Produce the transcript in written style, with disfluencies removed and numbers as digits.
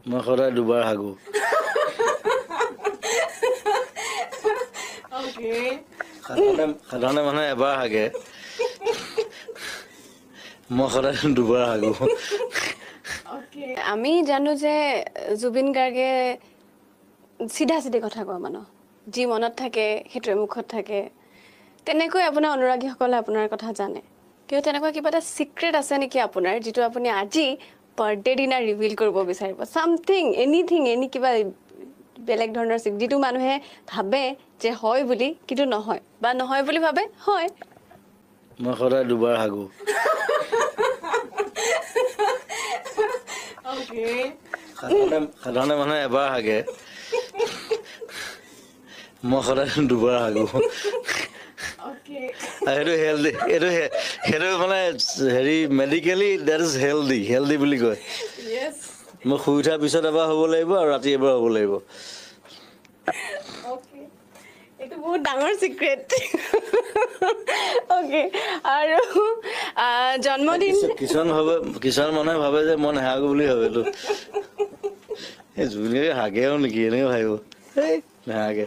মই সদায় দুবাৰ হাগো Okay. সাধাৰণতে মানুহে এবাৰ হাগে মই সদায় দুবাৰ হাগো Okay. আমি জানো যে জুবিন গাৰ্গে সিধা সিধি কথা কোৱা মানুহ যি মনত থাকে সেইটোৱে মুখত থাকে তেনেকৈ আপোনাৰ অনুৰাগীসকলে আপোনাৰ কথা জানে কিয় তেনেকুৱা কিবা এটা সিক্ৰেট আছে নেকি আপোনাৰ যিটো আপুনি আজি বাৰ্থডে দিনা ৰিভিল কৰিব বিচাৰিব সামথিং এনিথিং এনি কিবা বেলেগ ধৰণৰ যিটো মানুহে ভাবে যে হয় বুলি কিন্তু নহয় বা নহয় বুলি ভাবে হয় মই সদায় দুবাৰ হাগো Okay. সাধাৰণতে মানুহে এবাৰ হাগে মই সদায় দুবাৰ হাগো Okay. সেইটো হেল্ডি সেইটো মানে হেৰি মেডিকেলি ডেট ইজ হেল্ডি বুলি কয় Yes. মই শুই উঠাৰ পিছত এবাৰ হ'ব লাগিব আৰু ৰাতি এবাৰ হ'ব লাগিব Okay. এইটো বহুত ডাঙৰ সিক্ৰেট ওকে আৰু জন্মদিন কিছুমান মানুহে ভাবে যে মই নাহাগো বুলি ভাবেতো এই জুবিনে হাগেও নেকি এনেকে ভাবিব এই নাহাগে